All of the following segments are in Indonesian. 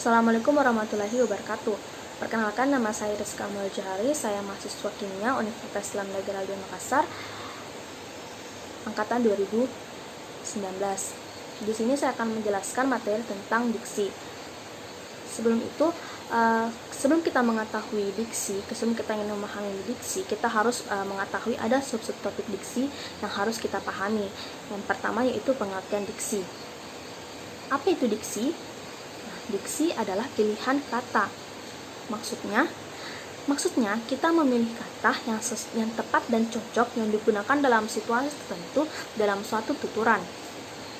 Assalamualaikum warahmatullahi wabarakatuh. Perkenalkan, nama saya Rizka Amal Johari, saya mahasiswa kimia Universitas Islam Negeri Al Makassar, angkatan 2019. Di sini saya akan menjelaskan materi tentang diksi. Sebelum itu, sebelum kita mengetahui diksi, sebelum kita ingin memahami diksi, kita harus mengetahui ada subtopik diksi yang harus kita pahami. Yang pertama yaitu pengertian diksi. Apa itu diksi? Diksi adalah pilihan kata. Maksudnya kita memilih kata yang tepat dan cocok yang digunakan dalam situasi tertentu dalam suatu tuturan.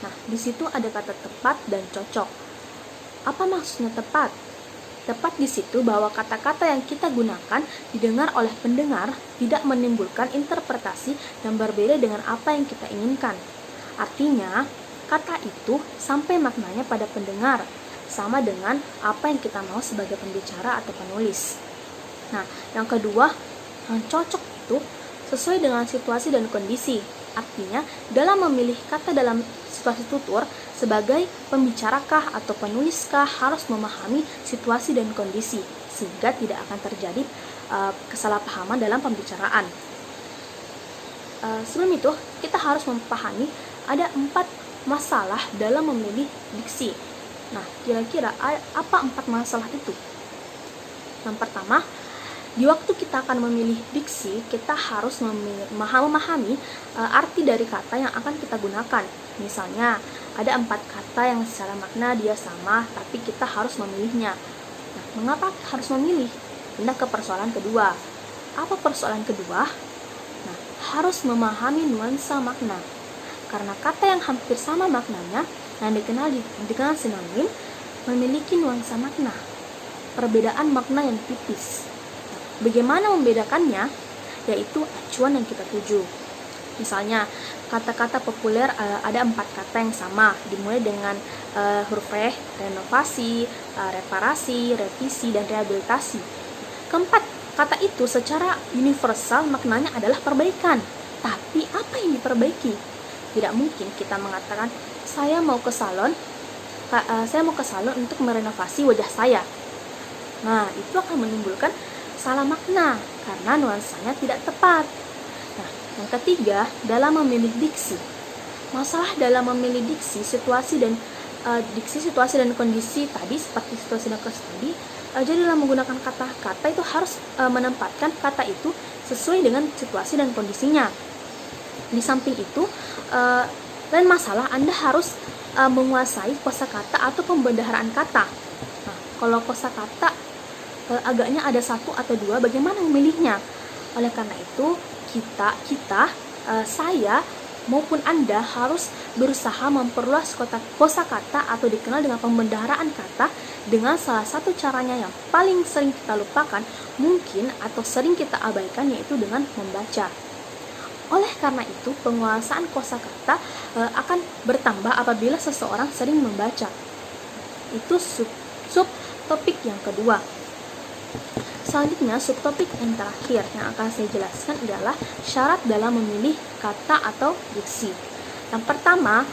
Nah, di situ ada kata tepat dan cocok. Apa maksudnya tepat? Tepat di situ bahwa kata-kata yang kita gunakan didengar oleh pendengar tidak menimbulkan interpretasi yang berbeda dengan apa yang kita inginkan. Artinya, kata itu sampai maknanya pada pendengar, sama dengan apa yang kita mau sebagai pembicara atau penulis. Nah, yang kedua, yang cocok itu sesuai dengan situasi dan kondisi. Artinya, dalam memilih kata dalam situasi tutur, sebagai pembicarakah atau penuliskah harus memahami situasi dan kondisi, sehingga tidak akan terjadi kesalahpahaman dalam pembicaraan. Sebelum itu, kita harus memahami ada 4 masalah dalam memilih diksi. Nah, kira-kira apa 4 masalah itu? Yang pertama, di waktu kita akan memilih diksi, kita harus memahami arti dari kata yang akan kita gunakan. Misalnya, ada 4 kata yang secara makna dia sama, tapi kita harus memilihnya. Nah, mengapa harus memilih? Pindah ke persoalan kedua. Apa persoalan kedua? Nah, harus memahami nuansa makna. Karena kata yang hampir sama maknanya yang dikenal sinonim memiliki nuansa makna, perbedaan makna yang tipis. Bagaimana membedakannya? Yaitu acuan yang kita tuju. Misalnya, kata-kata populer ada 4 kata yang sama, dimulai dengan huruf re, renovasi, reparasi, revisi, dan rehabilitasi. Keempat kata itu secara universal maknanya adalah perbaikan. Tapi apa yang diperbaiki? Tidak mungkin kita mengatakan saya mau ke salon untuk merenovasi wajah saya. Nah, itu akan menimbulkan salah makna karena nuansanya tidak tepat. Nah, yang ketiga, dalam memilih diksi. Masalah dalam memilih diksi, situasi dan kondisi tadi, seperti situasi dan kondisi tadi. Jadi dalam menggunakan kata-kata itu harus menempatkan kata itu sesuai dengan situasi dan kondisinya. Di samping itu, lain masalah Anda harus menguasai kosakata atau pembendaharaan kata. Nah, kalau kosakata agaknya ada 1 atau 2, bagaimana memilihnya? Oleh karena itu, saya maupun Anda harus berusaha memperluas kosakata atau dikenal dengan pembendaharaan kata dengan salah satu caranya yang paling sering kita lupakan mungkin atau sering kita abaikan, yaitu dengan membaca. Oleh karena itu, penguasaan kosakata akan bertambah apabila seseorang sering membaca. Itu subtopik yang kedua. Selanjutnya, subtopik yang terakhir yang akan saya jelaskan adalah syarat dalam memilih kata atau diksi. Yang pertama,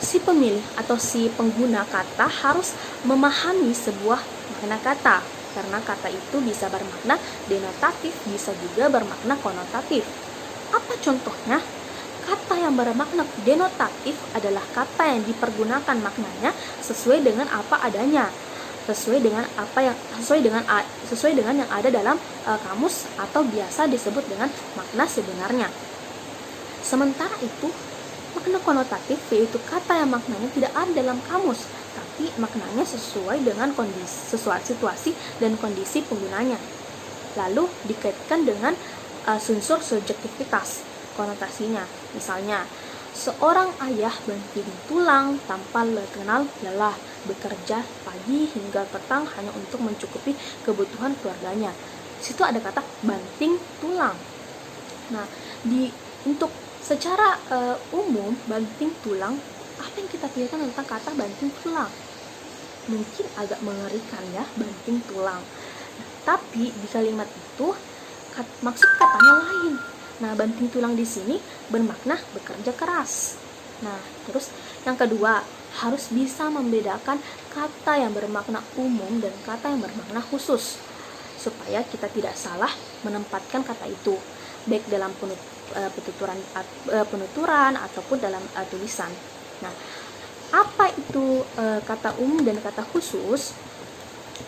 si pemilih atau si pengguna kata harus memahami sebuah makna kata, karena kata itu bisa bermakna denotatif, bisa juga bermakna konotatif. Apa contohnya? Kata yang bermakna denotatif adalah kata yang dipergunakan maknanya sesuai dengan apa adanya, sesuai dengan yang ada dalam kamus atau biasa disebut dengan makna sebenarnya. Sementara itu, makna konotatif yaitu kata yang maknanya tidak ada dalam kamus, tapi maknanya sesuai dengan situasi dan kondisi penggunanya. Lalu dikaitkan dengan unsur subjektivitas konotasinya. Misalnya, seorang ayah banting tulang tanpa kenal lelah, bekerja pagi hingga petang hanya untuk mencukupi kebutuhan keluarganya. Situ ada kata banting tulang. Nah, untuk secara umum banting tulang, apa yang kita pikirkan tentang kata banting tulang? Mungkin agak mengerikan ya, banting tulang. Nah, tapi di kalimat itu maksud katanya lain. Nah, banting tulang di sini bermakna bekerja keras. Nah, terus yang kedua, harus bisa membedakan kata yang bermakna umum dan kata yang bermakna khusus, supaya kita tidak salah menempatkan kata itu, baik dalam penuturan ataupun dalam tulisan. Nah, apa itu kata umum dan kata khusus?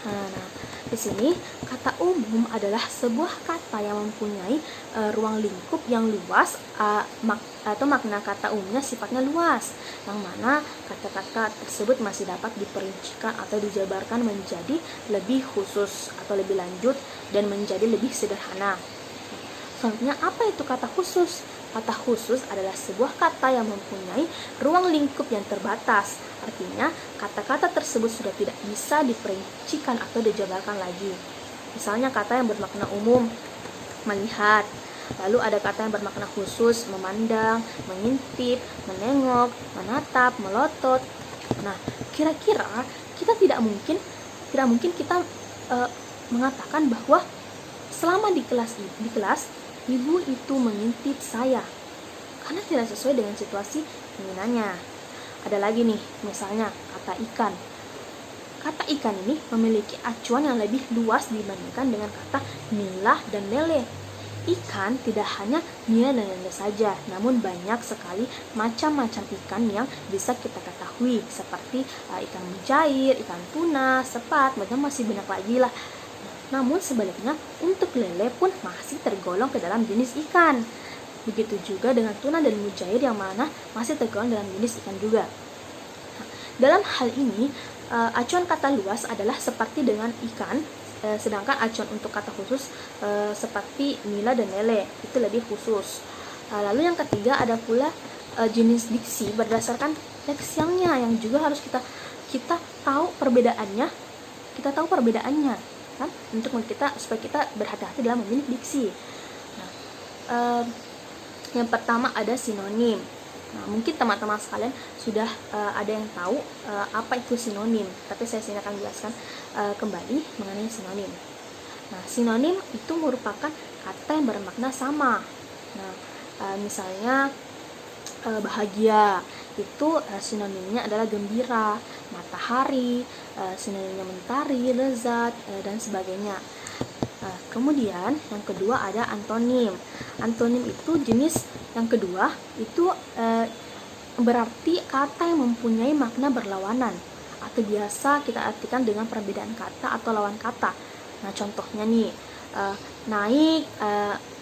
Nah, di sini kata umum adalah sebuah kata yang mempunyai ruang lingkup yang luas, atau makna kata umumnya sifatnya luas, yang mana kata-kata tersebut masih dapat diperincikan atau dijabarkan menjadi lebih khusus atau lebih lanjut dan menjadi lebih sederhana. Selanjutnya, apa itu kata khusus? Kata khusus adalah sebuah kata yang mempunyai ruang lingkup yang terbatas. Artinya, kata-kata tersebut sudah tidak bisa diperincikan atau dijabarkan lagi. Misalnya kata yang bermakna umum, melihat. Lalu ada kata yang bermakna khusus, memandang, mengintip, menengok, menatap, melotot. Nah, kira-kira kita tidak mungkin kita mengatakan bahwa selama di kelas ibu itu mengintip saya, karena tidak sesuai dengan situasi penginginannya. Ada lagi nih, misalnya kata ikan. Kata ikan ini memiliki acuan yang lebih luas dibandingkan dengan kata nila dan lele. Ikan tidak hanya nila dan lele saja, namun banyak sekali macam-macam ikan yang bisa kita ketahui, seperti ikan mujair, ikan tuna, sepat, masih banyak lagi lah. Namun sebaliknya, untuk lele pun masih tergolong ke dalam jenis ikan. Begitu juga dengan tuna dan mujair yang mana masih tergolong dalam jenis ikan juga. Nah, dalam hal ini, acuan kata luas adalah seperti dengan ikan, sedangkan acuan untuk kata khusus seperti nila dan lele, itu lebih khusus. Lalu yang ketiga ada pula jenis diksi berdasarkan leksinya, yang juga harus kita tahu perbedaannya. Kan, untuk supaya kita berhati-hati dalam memilih diksi. Nah, yang pertama ada sinonim. Nah, mungkin teman-teman sekalian sudah ada yang tahu apa itu sinonim, tapi saya sini akan jelaskan kembali mengenai sinonim. Nah, sinonim itu merupakan kata yang bermakna sama. Nah, misalnya bahagia, itu sinonimnya adalah gembira, matahari, sinonimnya mentari, lezat, dan sebagainya. Kemudian yang kedua ada antonim. Antonim itu jenis yang kedua, itu berarti kata yang mempunyai makna berlawanan, atau biasa kita artikan dengan perbedaan kata atau lawan kata. Nah, contohnya nih, naik,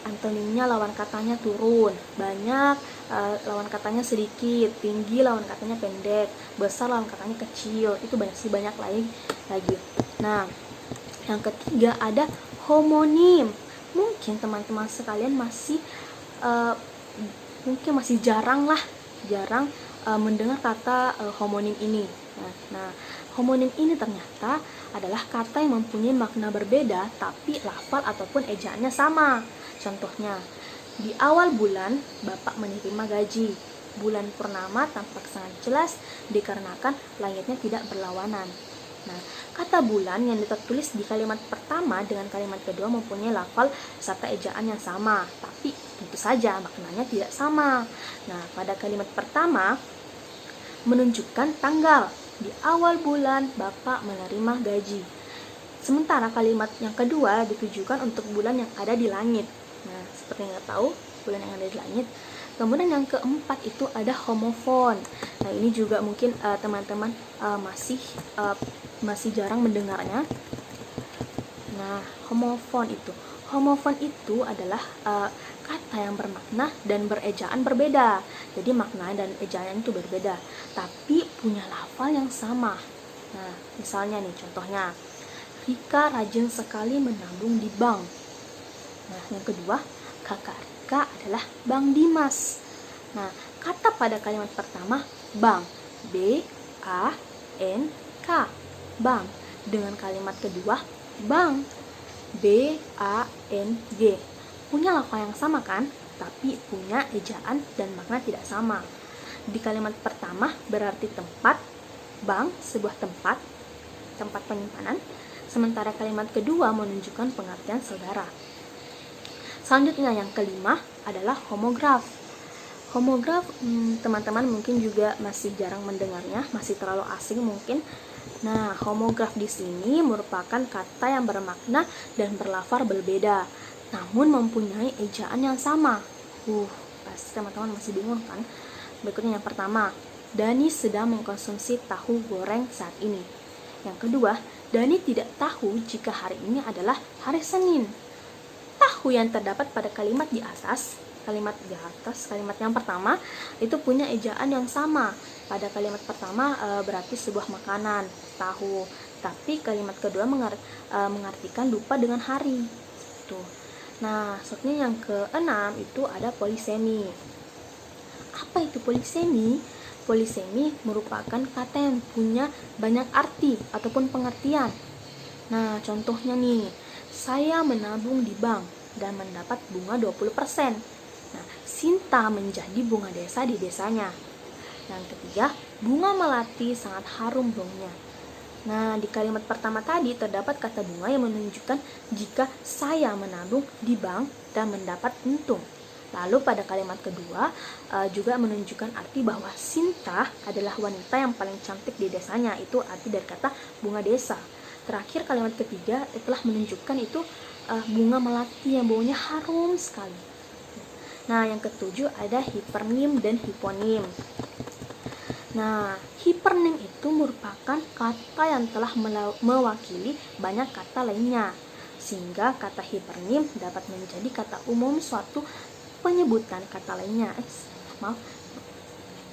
antonimnya lawan katanya turun, banyak lawan katanya sedikit, tinggi lawan katanya pendek, besar lawan katanya kecil, itu banyak lagi. Nah, yang ketiga ada homonim. Mungkin teman-teman sekalian masih jarang mendengar kata homonim ini. Nah, homonim ini ternyata adalah kata yang mempunyai makna berbeda tapi lafal ataupun ejaannya sama. Contohnya, di awal bulan Bapak menerima gaji. Bulan purnama tampak sangat jelas dikarenakan langitnya tidak berlawanan. Nah, kata bulan yang tertulis di kalimat pertama dengan kalimat kedua mempunyai lafal serta ejaan yang sama, tapi tentu saja maknanya tidak sama. Nah, pada kalimat pertama menunjukkan tanggal. Di awal bulan Bapak menerima gaji. Sementara kalimat yang kedua ditujukan untuk bulan yang ada di langit. Nah, seperti yang kita tahu, bulan yang ada di langit. Kemudian yang keempat itu ada homofon. Nah, ini juga mungkin teman-teman masih jarang mendengarnya. Nah, homofon itu adalah kata yang bermakna dan berejaan berbeda. Jadi makna dan ejaan itu berbeda, tapi punya lafal yang sama. Nah, misalnya nih contohnya, Rika rajin sekali menabung di bank. Nah, yang kedua, kakak Rika adalah Bang Dimas. Nah, kata pada kalimat pertama bank, B-A-N-K, bank. Dengan kalimat kedua bank, B-A-N-G. Punya lafal yang sama kan, tapi punya ejaan dan makna tidak sama. Di kalimat pertama berarti tempat, bank sebuah tempat penyimpanan, sementara kalimat kedua menunjukkan pengertian saudara. Selanjutnya yang kelima adalah homograf. Homograf, teman-teman mungkin juga masih jarang mendengarnya, masih terlalu asing mungkin. Nah, homograf di sini merupakan kata yang bermakna dan berlafar berbeda, namun mempunyai ejaan yang sama. Pasti teman-teman masih bingung kan? Berikutnya yang pertama, Dani sedang mengkonsumsi tahu goreng saat ini. Yang kedua, Dani tidak tahu jika hari ini adalah hari Senin. Tahu yang terdapat pada kalimat yang pertama itu punya ejaan yang sama. Pada kalimat pertama berarti sebuah makanan, tahu. Tapi kalimat kedua mengartikan lupa dengan hari. Tuh. Nah, selanjutnya yang keenam itu ada polisemi. Apa itu polisemi? Polisemi merupakan kata yang punya banyak arti ataupun pengertian. Nah, contohnya nih, saya menabung di bank dan mendapat bunga 20%. Nah, Sinta menjadi bunga desa di desanya. Yang ketiga, bunga melati sangat harum baunya. Nah, di kalimat pertama tadi terdapat kata bunga yang menunjukkan jika saya menabung di bank dan mendapat untung. Lalu pada kalimat kedua juga menunjukkan arti bahwa Sinta adalah wanita yang paling cantik di desanya. Itu arti dari kata bunga desa. Terakhir kalimat ketiga telah menunjukkan itu bunga melati yang baunya harum sekali. Nah, yang ketujuh ada hipernim dan hiponim. Nah, hipernim itu merupakan kata yang telah mewakili banyak kata lainnya, sehingga kata hipernim dapat menjadi kata umum suatu penyebutan kata lainnya.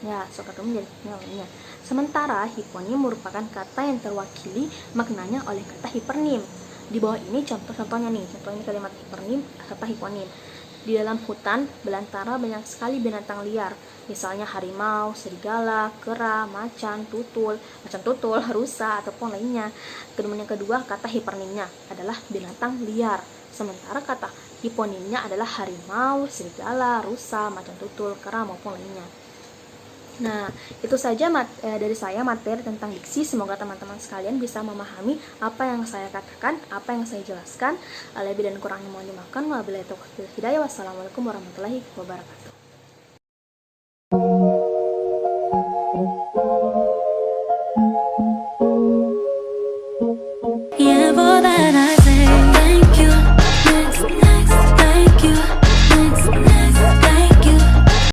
Kata umum jadi lainnya. Sementara hiponim merupakan kata yang terwakili maknanya oleh kata hipernim. Di bawah ini contoh-contohnya nih, contohnya kalimat hipernim serta hiponim. Di dalam hutan belantara banyak sekali binatang liar, misalnya harimau, serigala, kera, macan tutul, rusa ataupun lainnya. Kemudian yang kedua, kata hipernimnya adalah binatang liar, sementara kata hiponimnya adalah harimau, serigala, rusa, macan tutul, kera maupun lainnya. Nah, itu saja dari saya materi tentang diksi. Semoga teman-teman sekalian bisa memahami apa yang saya katakan, apa yang saya jelaskan. Lebih dan kurangnya mohon dimaafkan. Wabillahi taufiq wal hidayah. Wassalamualaikum warahmatullahi wabarakatuh.